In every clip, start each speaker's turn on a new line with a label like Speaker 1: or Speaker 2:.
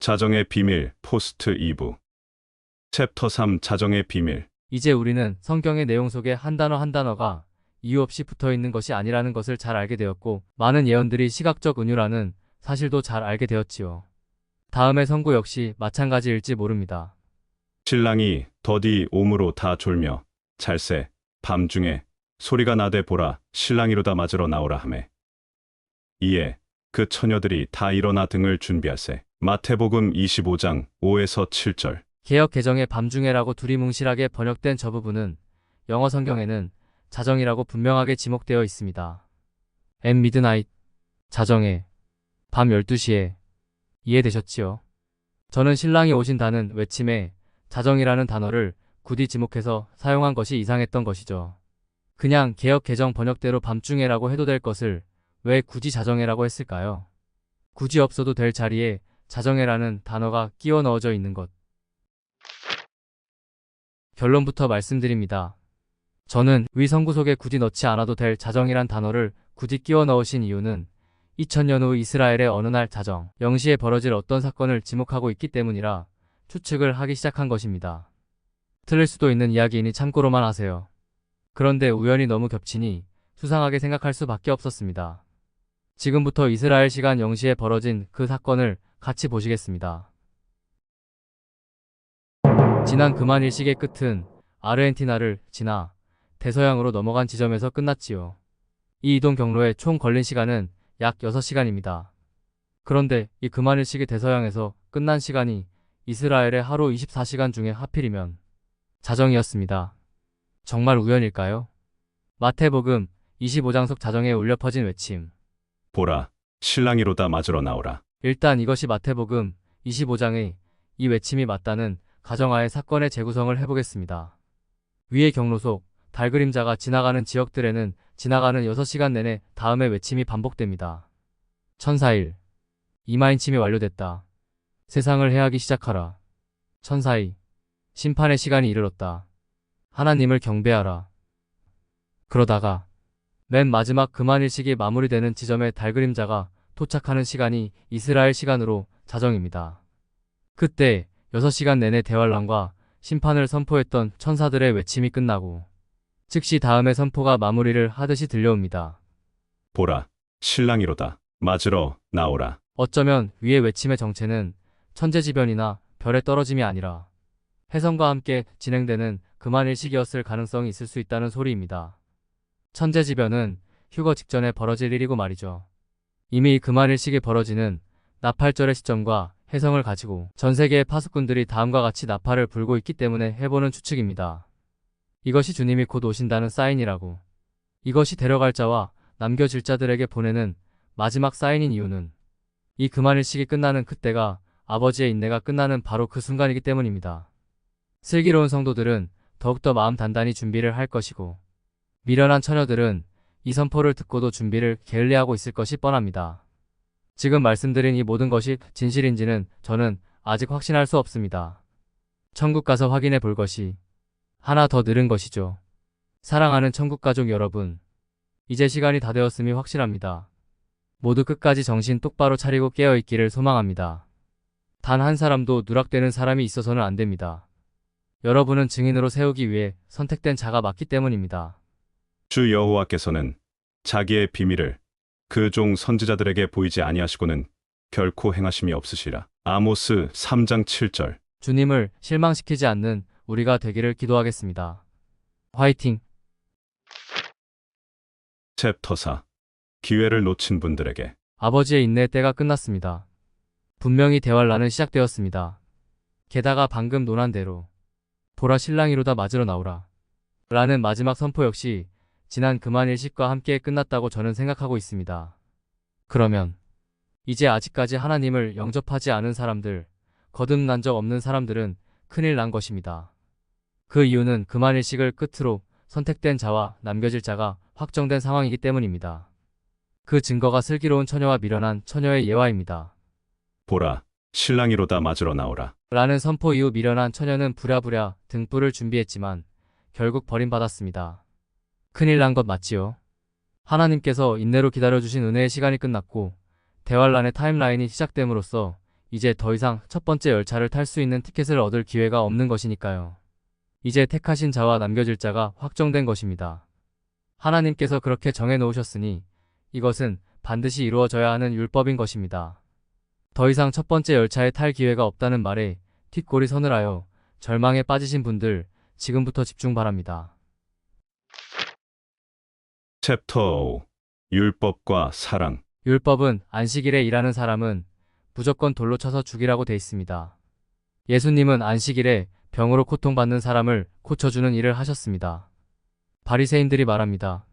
Speaker 1: 자정의 비밀 포스트 2부 챕터 3 자정의 비밀.
Speaker 2: 이제 우리는 성경의 내용 속에 한 단어 한 단어가 이유 없이 붙어 있는 것이 아니라는 것을 잘 알게 되었고, 많은 예언들이 시각적 은유라는 사실도 잘 알게 되었지요. 다음의 선고 역시 마찬가지일지 모릅니다.
Speaker 1: 신랑이 더디 옴으로 다 졸며 잘세 밤중에 소리가 나되 보라 신랑이로다 맞으러 나오라 하매 이에 그 처녀들이 다 일어나 등을 준비하세. 마태복음 25장 5에서 7절.
Speaker 2: 개역 개정의 밤중에라고 두리뭉실하게 번역된 저 부분은 영어 성경에는 자정이라고 분명하게 지목되어 있습니다. at midnight, 자정에, 밤 12시에. 이해되셨지요? 저는 신랑이 오신다는 외침에 자정이라는 단어를 굳이 지목해서 사용한 것이 이상했던 것이죠. 그냥 개역 개정 번역대로 밤중에라고 해도 될 것을 왜 굳이 자정에라고 했을까요? 굳이 없어도 될 자리에 자정에라는 단어가 끼워 넣어져 있는 것. 결론부터 말씀드립니다. 저는 위 선구 속에 굳이 넣지 않아도 될 자정이란 단어를 굳이 끼워 넣으신 이유는 2000년 후 이스라엘의 어느 날 자정 0시에 벌어질 어떤 사건을 지목하고 있기 때문이라 추측을 하기 시작한 것입니다. 틀릴 수도 있는 이야기이니 참고로만 하세요. 그런데 우연히 너무 겹치니 수상하게 생각할 수밖에 없었습니다. 지금부터 이스라엘 시간 0시에 벌어진 그 사건을 같이 보시겠습니다. 지난 금한 일식의 끝은 아르헨티나를 지나 대서양으로 넘어간 지점에서 끝났지요. 이 이동 경로에 총 걸린 시간은 약 6시간입니다. 그런데 이 금한 일식이 대서양에서 끝난 시간이 이스라엘의 하루 24시간 중에 하필이면 자정이었습니다. 정말 우연일까요? 마태복음 25장 속 자정에 울려 퍼진 외침.
Speaker 1: 보라 신랑이로다 맞으러 나오라.
Speaker 2: 일단 이것이 마태복음 25장의 이 외침이 맞다는 가정하에 사건의 재구성을 해보겠습니다. 위의 경로 속 달 그림자가 지나가는 지역들에는 지나가는 6시간 내내 다음의 외침이 반복됩니다. 천사일, 이마인침이 완료됐다. 세상을 해하기 시작하라. 천사이, 심판의 시간이 이르렀다. 하나님을 경배하라. 그러다가 맨 마지막 금한일식이 마무리되는 지점에 달 그림자가 도착하는 시간이 이스라엘 시간으로 자정입니다. 그때 6시간 내내 대환란과 심판을 선포했던 천사들의 외침이 끝나고 즉시 다음의 선포가 마무리를 하듯이 들려옵니다.
Speaker 1: 보라 신랑이로다 맞으러 나오라.
Speaker 2: 어쩌면 위의 외침의 정체는 천재지변이나 별의 떨어짐이 아니라 해성과 함께 진행되는 금한일식이었을 가능성이 있을 수 있다는 소리입니다. 천재지변은 휴거 직전에 벌어질 일이고 말이죠. 이미 금한일식이 벌어지는 나팔절의 시점과 해성을 가지고 전 세계의 파수꾼들이 다음과 같이 나팔을 불고 있기 때문에 해보는 추측입니다. 이것이 주님이 곧 오신다는 사인이라고. 이것이 데려갈 자와 남겨질 자들에게 보내는 마지막 사인인 이유는 이 금한일식이 끝나는 그때가 아버지의 인내가 끝나는 바로 그 순간이기 때문입니다. 슬기로운 성도들은 더욱더 마음 단단히 준비를 할 것이고, 미련한 처녀들은 이 선포를 듣고도 준비를 게을리하고 있을 것이 뻔합니다. 지금 말씀드린 이 모든 것이 진실인지는 저는 아직 확신할 수 없습니다. 천국 가서 확인해 볼 것이 하나 더 늘은 것이죠. 사랑하는 천국가족 여러분, 이제 시간이 다 되었음이 확실합니다. 모두 끝까지 정신 똑바로 차리고 깨어있기를 소망합니다. 단 한 사람도 누락되는 사람이 있어서는 안 됩니다. 여러분은 증인으로 세우기 위해 선택된 자가 맞기 때문입니다.
Speaker 1: 주 여호와께서는 자기의 비밀을 그 종 선지자들에게 보이지 아니하시고는 결코 행하심이 없으시라. 아모스 3장 7절.
Speaker 2: 주님을 실망시키지 않는 우리가 되기를 기도하겠습니다. 화이팅!
Speaker 1: 챕터 4 기회를 놓친 분들에게.
Speaker 2: 아버지의 인내의 때가 끝났습니다. 분명히 대환란은 시작되었습니다. 게다가 방금 논한 대로 보라 신랑이로다 맞으러 나오라 라는 마지막 선포 역시 지난 금한일식과 함께 끝났다고 저는 생각하고 있습니다. 그러면 이제 아직까지 하나님을 영접하지 않은 사람들, 거듭난 적 없는 사람들은 큰일 난 것입니다. 그 이유는 금한일식을 끝으로 선택된 자와 남겨질 자가 확정된 상황이기 때문입니다. 그 증거가 슬기로운 처녀와 미련한 처녀의 예화입니다.
Speaker 1: 보라 신랑이로다 맞으러 나오라.
Speaker 2: 라는 선포 이후 미련한 처녀는 부랴부랴 등불을 준비했지만 결국 버림받았습니다. 큰일 난 것 맞지요? 하나님께서 인내로 기다려주신 은혜의 시간이 끝났고 대환란의 타임라인이 시작됨으로써 이제 더 이상 첫 번째 열차를 탈 수 있는 티켓을 얻을 기회가 없는 것이니까요. 이제 택하신 자와 남겨질 자가 확정된 것입니다. 하나님께서 그렇게 정해 놓으셨으니 이것은 반드시 이루어져야 하는 율법인 것입니다. 더 이상 첫 번째 열차에 탈 기회가 없다는 말에 뒷골이 서늘하여 절망에 빠지신 분들 지금부터 집중 바랍니다.
Speaker 1: 챕터 5. 율법과 사랑.
Speaker 2: 율법은 안식일에 일하는 사람은 무조건 돌로 쳐서 죽이라고 돼 있습니다. 예수님은 안식일에 병으로 고통받는 사람을 고쳐주는 일을 하셨습니다. 바리새인들이 말합니다.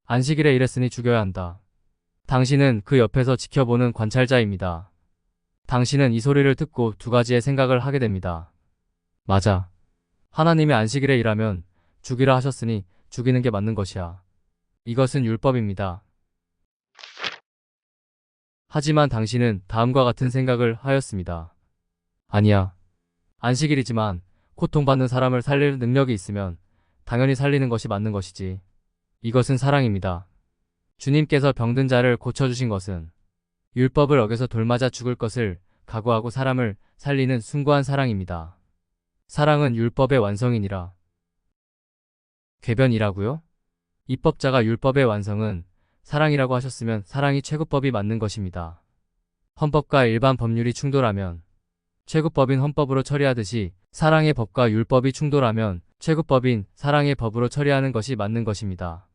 Speaker 2: 안식일에 일했으니 죽여야 한다. 당신은 그 옆에서 지켜보는 관찰자입니다. 당신은 이 소리를 듣고 두 가지의 생각을 하게 됩니다. 맞아. 하나님이 안식일에 일하면 죽이라 하셨으니 죽이는 게 맞는 것이야. 이것은 율법입니다. 하지만 당신은 다음과 같은 생각을 하였습니다. 아니야. 안식일이지만 고통받는 사람을 살릴 능력이 있으면 당연히 살리는 것이 맞는 것이지. 이것은 사랑입니다. 주님께서 병든 자를 고쳐주신 것은 율법을 어겨서 돌맞아 죽을 것을 각오하고 사람을 살리는 숭고한 사랑입니다. 사랑은 율법의 완성이니라. 궤변이라고요? 입법자가 율법의 완성은 사랑이라고 하셨으면 사랑이 최고법이 맞는 것입니다. 헌법과 일반 법률이 충돌하면 최고법인 헌법으로 처리하듯이 사랑의 법과 율법이 충돌하면 최고법인 사랑의 법으로 처리하는 것이 맞는 것입니다.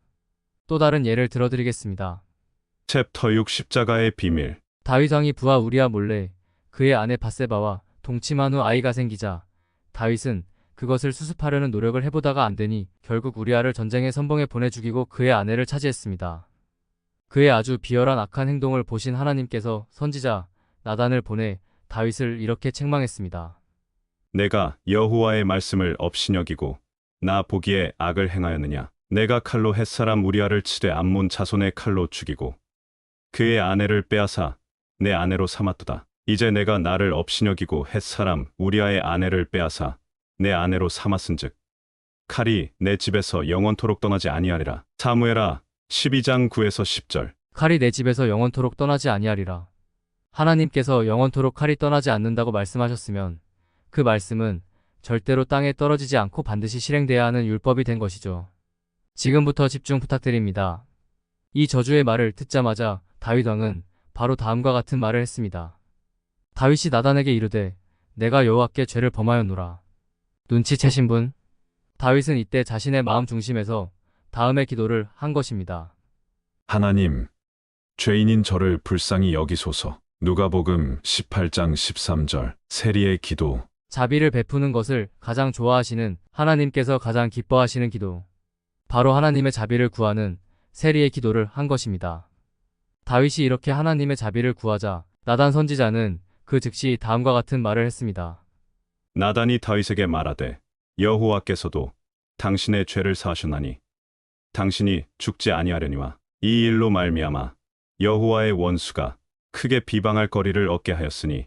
Speaker 2: 또 다른 예를 들어드리겠습니다.
Speaker 1: 챕터 6. 십자가의 비밀.
Speaker 2: 다윗 왕이 부하 우리아 몰래 그의 아내 밧세바와 동침한 후 아이가 생기자 다윗은 그것을 수습하려는 노력을 해보다가 안되니 결국 우리아를 전쟁의 선봉에 보내 죽이고 그의 아내를 차지했습니다. 그의 아주 비열한 악한 행동을 보신 하나님께서 선지자 나단을 보내 다윗을 이렇게 책망했습니다.
Speaker 1: 내가 여호와의 말씀을 업신여기고 나 보기에 악을 행하였느냐. 내가 칼로 햇사람 우리아를 치되 암몬 자손의 칼로 죽이고 그의 아내를 빼앗아 내 아내로 삼았도다. 이제 내가 나를 업신여기고 햇사람 우리아의 아내를 빼앗아 내 아내로 삼았은즉 칼이 내 집에서 영원토록 떠나지 아니하리라. 사무엘하 12장 9에서 10절.
Speaker 2: 칼이 내 집에서 영원토록 떠나지 아니하리라. 하나님께서 영원토록 칼이 떠나지 않는다고 말씀하셨으면 그 말씀은 절대로 땅에 떨어지지 않고 반드시 실행돼야 하는 율법이 된 것이죠. 지금부터 집중 부탁드립니다. 이 저주의 말을 듣자마자 다윗 왕은 바로 다음과 같은 말을 했습니다. 다윗이 나단에게 이르되 내가 여호와께 죄를 범하였노라. 눈치채신 분? 다윗은 이때 자신의 마음 중심에서 다음의 기도를 한 것입니다.
Speaker 1: 하나님, 죄인인 저를 불쌍히 여기소서. 누가복음 18장 13절. 세리의 기도.
Speaker 2: 자비를 베푸는 것을 가장 좋아하시는 하나님께서 가장 기뻐하시는 기도. 바로 하나님의 자비를 구하는 세리의 기도를 한 것입니다. 다윗이 이렇게 하나님의 자비를 구하자 나단 선지자는 그 즉시 다음과 같은 말을 했습니다.
Speaker 1: 나단이 다윗에게 말하되 여호와께서도 당신의 죄를 사하셨나니 당신이 죽지 아니하려니와 이 일로 말미암아 여호와의 원수가 크게 비방할 거리를 얻게 하였으니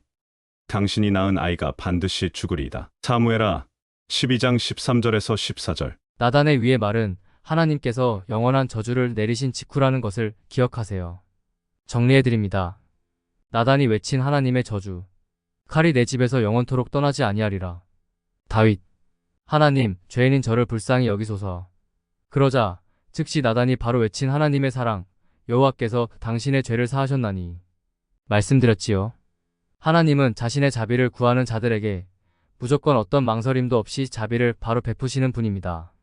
Speaker 1: 당신이 낳은 아이가 반드시 죽으리이다. 사무엘하 12장 13절에서 14절.
Speaker 2: 나단의 위의 말은 하나님께서 영원한 저주를 내리신 직후라는 것을 기억하세요. 정리해드립니다. 나단이 외친 하나님의 저주. 칼이 내 집에서 영원토록 떠나지 아니하리라. 다윗. 하나님, 죄인인 저를 불쌍히 여기소서. 그러자 즉시 나단이 바로 외친 하나님의 사랑. 여호와께서 당신의 죄를 사하셨나니. 말씀드렸지요. 하나님은 자신의 자비를 구하는 자들에게 무조건 어떤 망설임도 없이 자비를 바로 베푸시는 분입니다.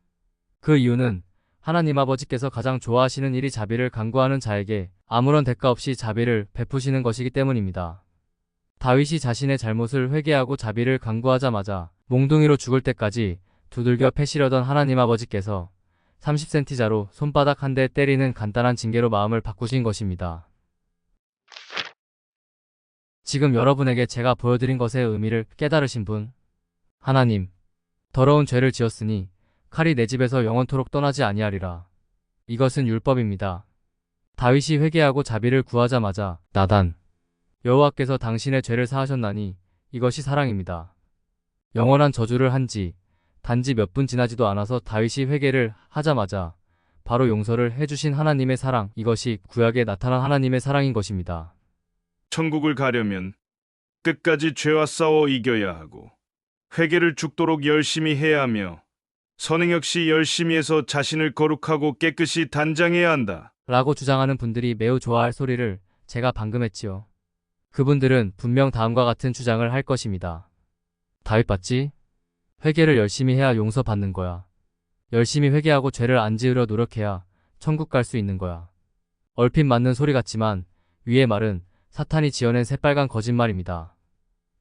Speaker 2: 그 이유는 하나님 아버지께서 가장 좋아하시는 일이 자비를 간구하는 자에게 아무런 대가 없이 자비를 베푸시는 것이기 때문입니다. 다윗이 자신의 잘못을 회개하고 자비를 간구하자마자 몽둥이로 죽을 때까지 두들겨 패시려던 하나님 아버지께서 30cm자로 손바닥 한 대 때리는 간단한 징계로 마음을 바꾸신 것입니다. 지금 여러분에게 제가 보여드린 것의 의미를 깨달으신 분? 하나님, 더러운 죄를 지었으니 칼이 내 집에서 영원토록 떠나지 아니하리라. 이것은 율법입니다. 다윗이 회개하고 자비를 구하자마자 나단, 여호와께서 당신의 죄를 사하셨나니 이것이 사랑입니다. 영원한 저주를 한지 단지 몇 분 지나지도 않아서 다윗이 회개를 하자마자 바로 용서를 해주신 하나님의 사랑, 이것이 구약에 나타난 하나님의 사랑인 것입니다.
Speaker 3: 천국을 가려면 끝까지 죄와 싸워 이겨야 하고 회개를 죽도록 열심히 해야 하며 선행 역시 열심히 해서 자신을 거룩하고 깨끗이 단장해야 한다.
Speaker 2: 라고 주장하는 분들이 매우 좋아할 소리를 제가 방금 했지요. 그분들은 분명 다음과 같은 주장을 할 것입니다. 다윗 봤지? 회개를 열심히 해야 용서받는 거야. 열심히 회개하고 죄를 안 지으려 노력해야 천국 갈 수 있는 거야. 얼핏 맞는 소리 같지만 위의 말은 사탄이 지어낸 새빨간 거짓말입니다.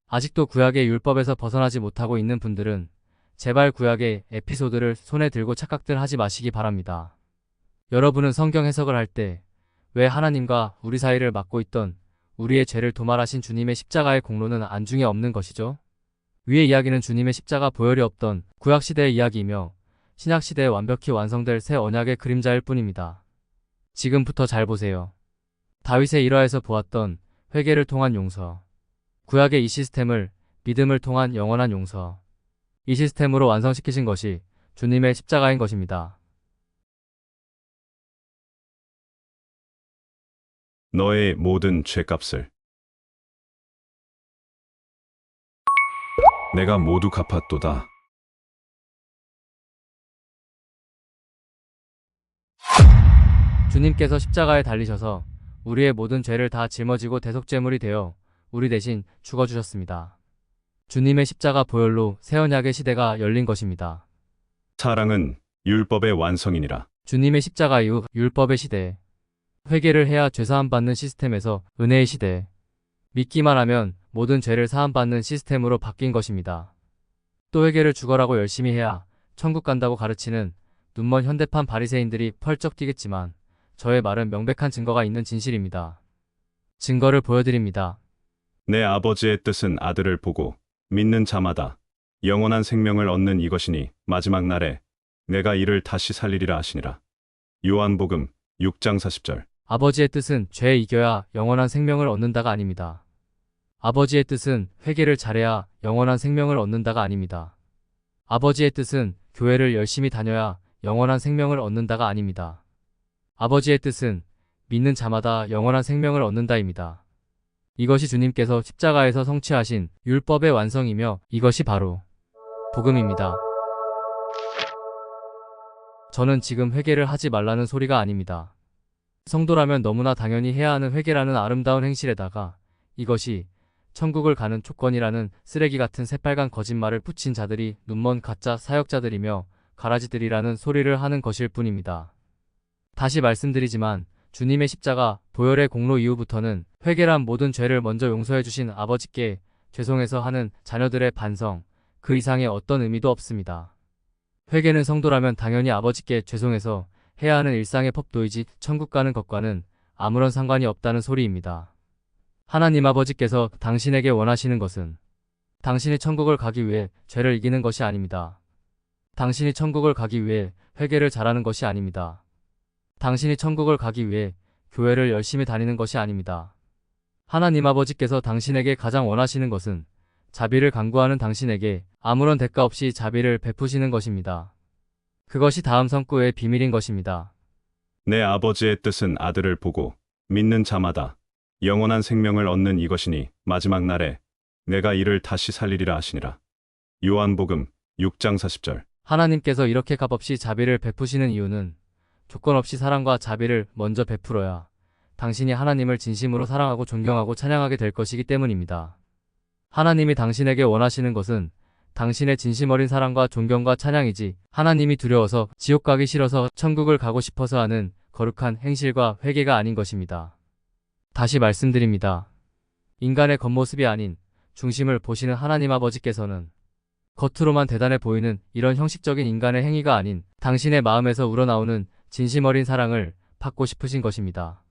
Speaker 2: 아직도 구약의 율법에서 벗어나지 못하고 있는 분들은 제발 구약의 에피소드를 손에 들고 착각들 하지 마시기 바랍니다. 여러분은 성경 해석을 할 때 왜 하나님과 우리 사이를 막고 있던 우리의 죄를 도말하신 주님의 십자가의 공로는 안중에 없는 것이죠? 위의 이야기는 주님의 십자가 보혈이 없던 구약시대의 이야기이며 신약시대에 완벽히 완성될 새 언약의 그림자일 뿐입니다. 지금부터 잘 보세요. 다윗의 일화에서 보았던 회개를 통한 용서, 구약의 이 시스템을 믿음을 통한 영원한 용서, 이 시스템으로 완성시키신 것이 주님의 십자가인 것입니다.
Speaker 1: 너의 모든 죄값을 내가 모두 갚았도다.
Speaker 2: 주님께서 십자가에 달리셔서 우리의 모든 죄를 다 짊어지고 대속제물이 되어 우리 대신 죽어주셨습니다. 주님의 십자가 보혈로 새 언약의 시대가 열린 것입니다.
Speaker 1: 사랑은 율법의 완성이니라.
Speaker 2: 주님의 십자가 이후 율법의 시대, 회개를 해야 죄사함 받는 시스템에서 은혜의 시대, 믿기만 하면 모든 죄를 사함받는 시스템으로 바뀐 것입니다. 또 회개를 죽어라고 열심히 해야 천국 간다고 가르치는 눈먼 현대판 바리새인들이 펄쩍 뛰겠지만 저의 말은 명백한 증거가 있는 진실입니다. 증거를 보여드립니다.
Speaker 1: 내 아버지의 뜻은 아들을 보고 믿는 자마다 영원한 생명을 얻는 이것이니 마지막 날에 내가 이를 다시 살리리라 하시니라. 요한복음 6장 40절.
Speaker 2: 아버지의 뜻은 죄에 이겨야 영원한 생명을 얻는다가 아닙니다. 아버지의 뜻은 회개를 잘해야 영원한 생명을 얻는다가 아닙니다. 아버지의 뜻은 교회를 열심히 다녀야 영원한 생명을 얻는다가 아닙니다. 아버지의 뜻은 믿는 자마다 영원한 생명을 얻는다입니다. 이것이 주님께서 십자가에서 성취하신 율법의 완성이며 이것이 바로 복음입니다. 저는 지금 회개를 하지 말라는 소리가 아닙니다. 성도라면 너무나 당연히 해야 하는 회개라는 아름다운 행실에다가 이것이 천국을 가는 조건이라는 쓰레기 같은 새빨간 거짓말을 붙인 자들이 눈먼 가짜 사역자들이며 가라지들이라는 소리를 하는 것일 뿐입니다. 다시 말씀드리지만 주님의 십자가 보혈의 공로 이후부터는 회개란 모든 죄를 먼저 용서해 주신 아버지께 죄송해서 하는 자녀들의 반성, 그 이상의 어떤 의미도 없습니다. 회개는 성도라면 당연히 아버지께 죄송해서 해야 하는 일상의 법도이지 천국 가는 것과는 아무런 상관이 없다는 소리입니다. 하나님 아버지께서 당신에게 원하시는 것은 당신이 천국을 가기 위해 죄를 이기는 것이 아닙니다. 당신이 천국을 가기 위해 회개를 잘하는 것이 아닙니다. 당신이 천국을 가기 위해 교회를 열심히 다니는 것이 아닙니다. 하나님 아버지께서 당신에게 가장 원하시는 것은 자비를 간구하는 당신에게 아무런 대가 없이 자비를 베푸시는 것입니다. 그것이 다음 성구의 비밀인 것입니다.
Speaker 1: 내 아버지의 뜻은 아들을 보고 믿는 자마다 영원한 생명을 얻는 이것이니 마지막 날에 내가 이를 다시 살리리라 하시니라. 요한복음 6장 40절.
Speaker 2: 하나님께서 이렇게 값없이 자비를 베푸시는 이유는 조건 없이 사랑과 자비를 먼저 베풀어야 당신이 하나님을 진심으로 사랑하고 존경하고 찬양하게 될 것이기 때문입니다. 하나님이 당신에게 원하시는 것은 당신의 진심 어린 사랑과 존경과 찬양이지 하나님이 두려워서 지옥 가기 싫어서 천국을 가고 싶어서 하는 거룩한 행실과 회개가 아닌 것입니다. 다시 말씀드립니다. 인간의 겉모습이 아닌 중심을 보시는 하나님 아버지께서는 겉으로만 대단해 보이는 이런 형식적인 인간의 행위가 아닌 당신의 마음에서 우러나오는 진심 어린 사랑을 받고 싶으신 것입니다.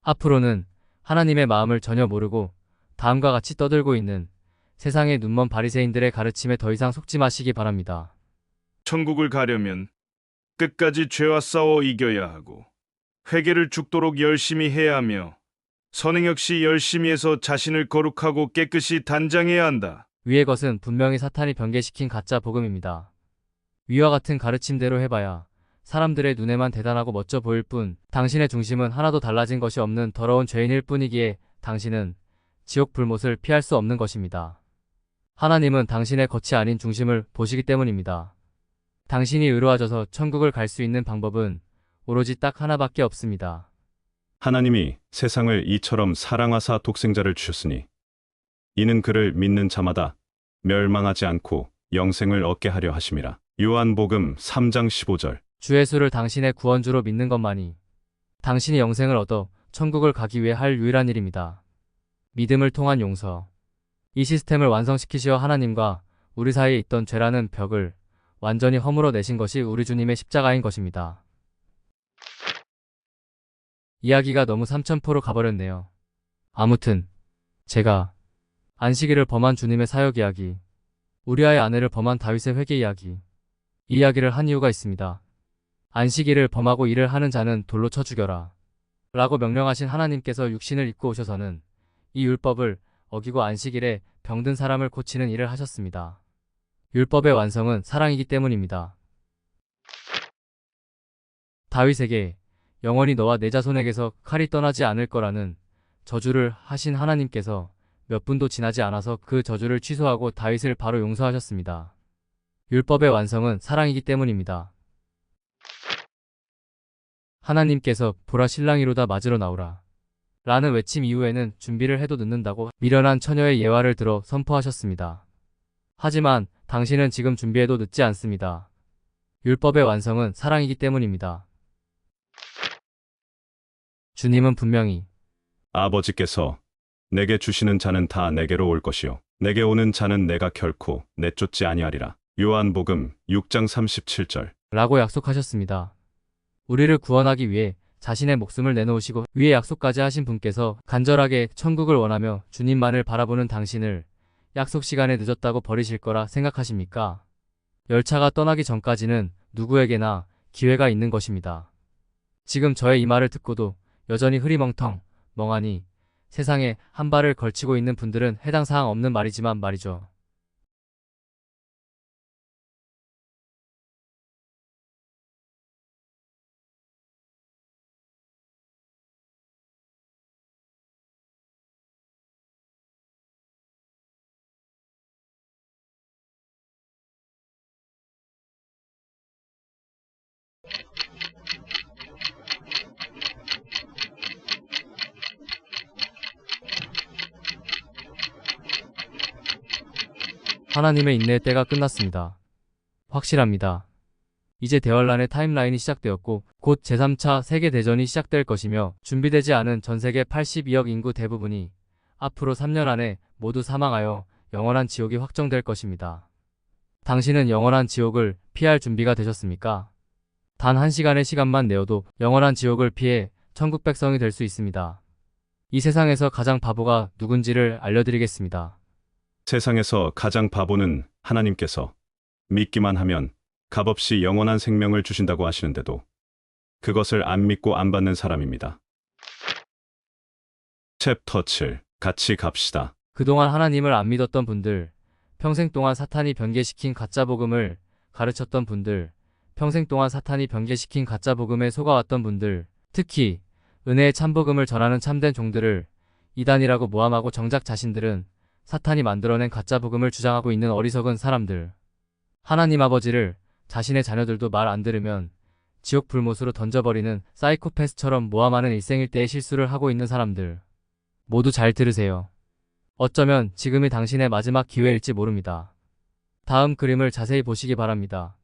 Speaker 2: 앞으로는 하나님의 마음을 전혀 모르고 다음과 같이 떠들고 있는 세상의 눈먼 바리새인들의 가르침에 더 이상 속지 마시기 바랍니다.
Speaker 3: 천국을 가려면 끝까지 죄와 싸워 이겨야 하고 회개를 죽도록 열심히 해야 하며 선행 역시 열심히 해서 자신을 거룩하고 깨끗이 단장해야 한다.
Speaker 2: 위의 것은 분명히 사탄이 변개시킨 가짜 복음입니다. 위와 같은 가르침대로 해봐야 사람들의 눈에만 대단하고 멋져 보일 뿐 당신의 중심은 하나도 달라진 것이 없는 더러운 죄인일 뿐이기에 당신은 지옥 불못을 피할 수 없는 것입니다. 하나님은 당신의 겉이 아닌 중심을 보시기 때문입니다. 당신이 의로워져서 천국을 갈 수 있는 방법은 오로지 딱 하나밖에 없습니다.
Speaker 1: 하나님이 세상을 이처럼 사랑하사 독생자를 주셨으니 이는 그를 믿는 자마다 멸망하지 않고 영생을 얻게 하려 하심이라. 요한복음 3장 15절.
Speaker 2: 주 예수를 당신의 구원주로 믿는 것만이 당신이 영생을 얻어 천국을 가기 위해 할 유일한 일입니다. 믿음을 통한 용서. 이 시스템을 완성시키시어 하나님과 우리 사이에 있던 죄라는 벽을 완전히 허물어 내신 것이 우리 주님의 십자가인 것입니다. 이야기가 너무 삼천포로 가버렸네요. 아무튼 제가 안식일을 범한 주님의 사역 이야기, 우리아의 아내를 범한 다윗의 회개 이야기, 이 이야기를 한 이유가 있습니다. 안식일을 범하고 일을 하는 자는 돌로 쳐 죽여라 라고 명령하신 하나님께서 육신을 입고 오셔서는 이 율법을 어기고 안식일에 병든 사람을 고치는 일을 하셨습니다. 율법의 완성은 사랑이기 때문입니다. 다윗에게 영원히 너와 내 자손에게서 칼이 떠나지 않을 거라는 저주를 하신 하나님께서 몇 분도 지나지 않아서 그 저주를 취소하고 다윗을 바로 용서하셨습니다. 율법의 완성은 사랑이기 때문입니다. 하나님께서 보라 신랑이로다 맞으러 나오라 라는 외침 이후에는 준비를 해도 늦는다고 미련한 처녀의 예화를 들어 선포하셨습니다. 하지만 당신은 지금 준비해도 늦지 않습니다. 율법의 완성은 사랑이기 때문입니다. 주님은 분명히
Speaker 1: 아버지께서 내게 주시는 자는 다 내게로 올 것이요 내게 오는 자는 내가 결코 내쫓지 아니하리라. 요한복음 6장 37절.
Speaker 2: 라고 약속하셨습니다. 우리를 구원하기 위해 자신의 목숨을 내놓으시고 위에 약속까지 하신 분께서 간절하게 천국을 원하며 주님만을 바라보는 당신을 약속 시간에 늦었다고 버리실 거라 생각하십니까? 열차가 떠나기 전까지는 누구에게나 기회가 있는 것입니다. 지금 저의 이 말을 듣고도 여전히 흐리멍텅, 멍하니 세상에 한 발을 걸치고 있는 분들은 해당 사항 없는 말이지만 말이죠. 하나님의 인내의 때가 끝났습니다. 확실합니다. 이제 대환란의 타임라인이 시작되었고 곧 제3차 세계대전이 시작될 것이며 준비되지 않은 전세계 82억 인구 대부분이 앞으로 3년 안에 모두 사망하여 영원한 지옥이 확정될 것입니다. 당신은 영원한 지옥을 피할 준비가 되셨습니까? 단 1시간의 시간만 내어도 영원한 지옥을 피해 천국 백성이 될 수 있습니다. 이 세상에서 가장 바보가 누군지를 알려드리겠습니다.
Speaker 1: 세상에서 가장 바보는 하나님께서 믿기만 하면 값없이 영원한 생명을 주신다고 하시는데도 그것을 안 믿고 안 받는 사람입니다. 챕터 7. 같이 갑시다.
Speaker 2: 그동안 하나님을 안 믿었던 분들, 평생 동안 사탄이 변개시킨 가짜 복음을 가르쳤던 분들, 평생 동안 사탄이 변개시킨 가짜 복음에 속아왔던 분들, 특히 은혜의 참복음을 전하는 참된 종들을 이단이라고 모함하고 정작 자신들은 사탄이 만들어낸 가짜 복음을 주장하고 있는 어리석은 사람들. 하나님 아버지를 자신의 자녀들도 말 안 들으면 지옥 불못으로 던져버리는 사이코패스처럼 모함하는 일생일대의 실수를 하고 있는 사람들. 모두 잘 들으세요. 어쩌면 지금이 당신의 마지막 기회일지 모릅니다. 다음 그림을 자세히 보시기 바랍니다.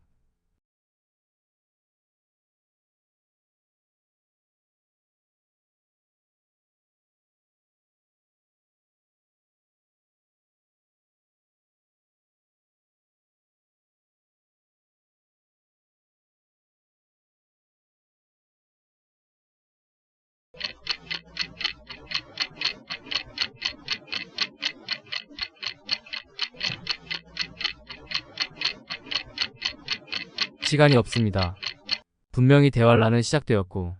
Speaker 2: 시간이 없습니다. 분명히 대환란은 시작되었고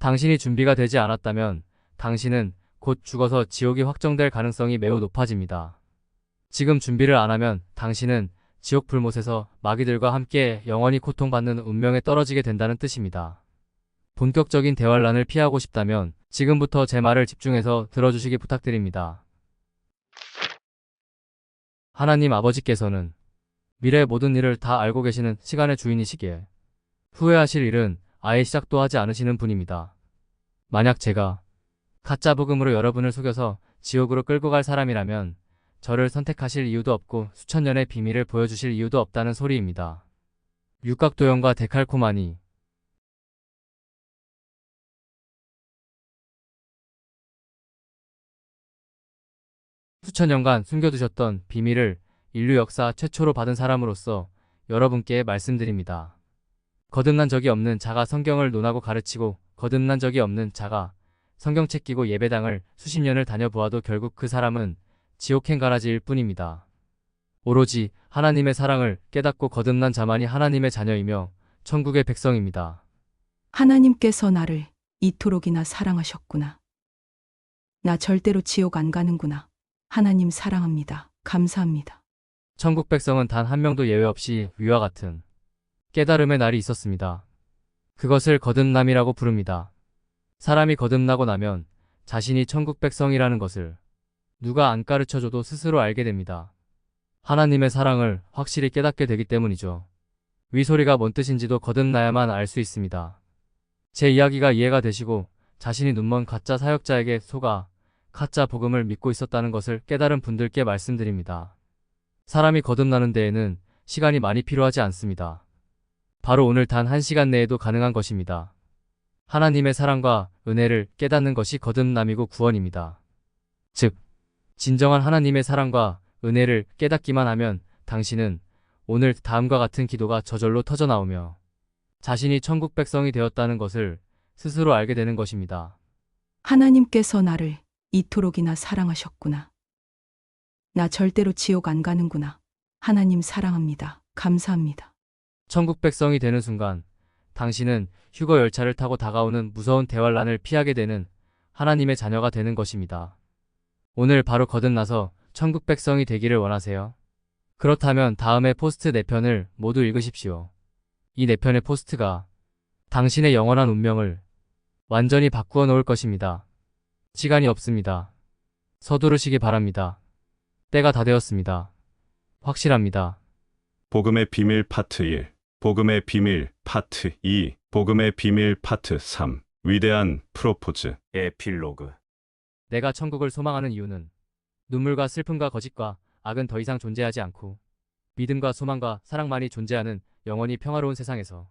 Speaker 2: 당신이 준비가 되지 않았다면 당신은 곧 죽어서 지옥이 확정될 가능성이 매우 높아집니다. 지금 준비를 안 하면 당신은 지옥 불못에서 마귀들과 함께 영원히 고통받는 운명에 떨어지게 된다는 뜻입니다. 본격적인 대환란을 피하고 싶다면 지금부터 제 말을 집중해서 들어주시기 부탁드립니다. 하나님 아버지께서는 미래의 모든 일을 다 알고 계시는 시간의 주인이시기에 후회하실 일은 아예 시작도 하지 않으시는 분입니다. 만약 제가 가짜 복음으로 여러분을 속여서 지옥으로 끌고 갈 사람이라면 저를 선택하실 이유도 없고 수천 년의 비밀을 보여주실 이유도 없다는 소리입니다. 육각도형과 데칼코마니. 수천 년간 숨겨두셨던 비밀을 인류 역사 최초로 받은 사람으로서 여러분께 말씀드립니다. 거듭난 적이 없는 자가 성경을 논하고 가르치고 거듭난 적이 없는 자가 성경책 끼고 예배당을 수십 년을 다녀보아도 결국 그 사람은 지옥행 가라지일 뿐입니다. 오로지 하나님의 사랑을 깨닫고 거듭난 자만이 하나님의 자녀이며 천국의 백성입니다.
Speaker 4: 하나님께서 나를 이토록이나 사랑하셨구나. 나 절대로 지옥 안 가는구나. 하나님 사랑합니다. 감사합니다.
Speaker 2: 천국 백성은 단 한 명도 예외 없이 위와 같은 깨달음의 날이 있었습니다. 그것을 거듭남이라고 부릅니다. 사람이 거듭나고 나면 자신이 천국 백성이라는 것을 누가 안 가르쳐줘도 스스로 알게 됩니다. 하나님의 사랑을 확실히 깨닫게 되기 때문이죠. 위 소리가 뭔 뜻인지도 거듭나야만 알 수 있습니다. 제 이야기가 이해가 되시고 자신이 눈먼 가짜 사역자에게 속아 가짜 복음을 믿고 있었다는 것을 깨달은 분들께 말씀드립니다. 사람이 거듭나는 데에는 시간이 많이 필요하지 않습니다. 바로 오늘 단 1시간 내에도 가능한 것입니다. 하나님의 사랑과 은혜를 깨닫는 것이 거듭남이고 구원입니다. 즉, 진정한 하나님의 사랑과 은혜를 깨닫기만 하면 당신은 오늘 다음과 같은 기도가 저절로 터져나오며 자신이 천국 백성이 되었다는 것을 스스로 알게 되는 것입니다.
Speaker 4: 하나님께서 나를 이토록이나 사랑하셨구나. 나 절대로 지옥 안 가는구나. 하나님 사랑합니다. 감사합니다.
Speaker 2: 천국 백성이 되는 순간 당신은 휴거 열차를 타고 다가오는 무서운 대환란을 피하게 되는 하나님의 자녀가 되는 것입니다. 오늘 바로 거듭나서 천국 백성이 되기를 원하세요? 그렇다면 다음에 포스트 4편을 모두 읽으십시오. 이 4편의 포스트가 당신의 영원한 운명을 완전히 바꾸어 놓을 것입니다. 시간이 없습니다. 서두르시기 바랍니다. 때가 다 되었습니다. 확실합니다.
Speaker 1: 복음의 비밀 파트 1, 복음의 비밀 파트 2, 복음의 비밀 파트 3, 위대한 프로포즈, 에필로그.
Speaker 2: 내가 천국을 소망하는 이유는 눈물과 슬픔과 거짓과 악은 더 이상 존재하지 않고 믿음과 소망과 사랑만이 존재하는 영원히 평화로운 세상에서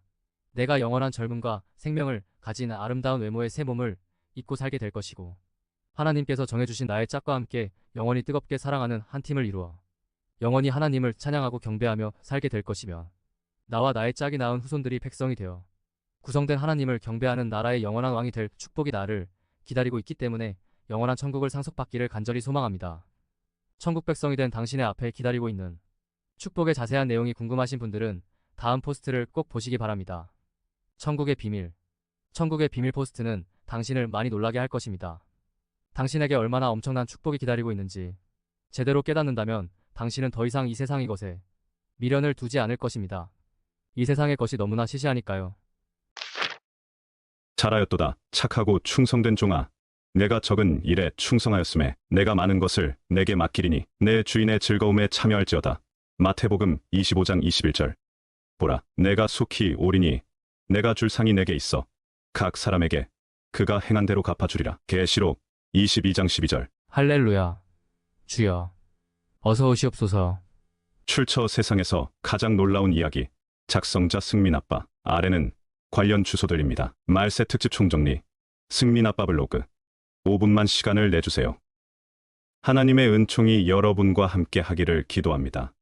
Speaker 2: 내가 영원한 젊음과 생명을 가진 아름다운 외모의 새 몸을 입고 살게 될 것이고 하나님께서 정해주신 나의 짝과 함께 영원히 뜨겁게 사랑하는 한 팀을 이루어 영원히 하나님을 찬양하고 경배하며 살게 될 것이며 나와 나의 짝이 낳은 후손들이 백성이 되어 구성된 하나님을 경배하는 나라의 영원한 왕이 될 축복이 나를 기다리고 있기 때문에 영원한 천국을 상속받기를 간절히 소망합니다. 천국 백성이 된 당신의 앞에 기다리고 있는 축복의 자세한 내용이 궁금하신 분들은 다음 포스트를 꼭 보시기 바랍니다. 천국의 비밀. 천국의 비밀 포스트는 당신을 많이 놀라게 할 것입니다. 당신에게 얼마나 엄청난 축복이 기다리고 있는지 제대로 깨닫는다면 당신은 더 이상 이 세상의 것에 미련을 두지 않을 것입니다. 이 세상의 것이 너무나 시시하니까요.
Speaker 1: 잘하였도다. 착하고 충성된 종아. 내가 적은 일에 충성하였음에 내가 많은 것을 내게 맡기리니 내 주인의 즐거움에 참여할지어다. 마태복음 25장 21절. 보라, 내가 속히 오리니 내가 줄 상이 내게 있어 각 사람에게 그가 행한 대로 갚아주리라. 계시록 22장 12절.
Speaker 2: 할렐루야. 주여, 어서 오시옵소서.
Speaker 1: 출처 세상에서 가장 놀라운 이야기. 작성자 승민 아빠. 아래는 관련 주소들입니다. 말세 특집 총정리. 승민 아빠 블로그. 5분만 시간을 내주세요. 하나님의 은총이 여러분과 함께 하기를 기도합니다.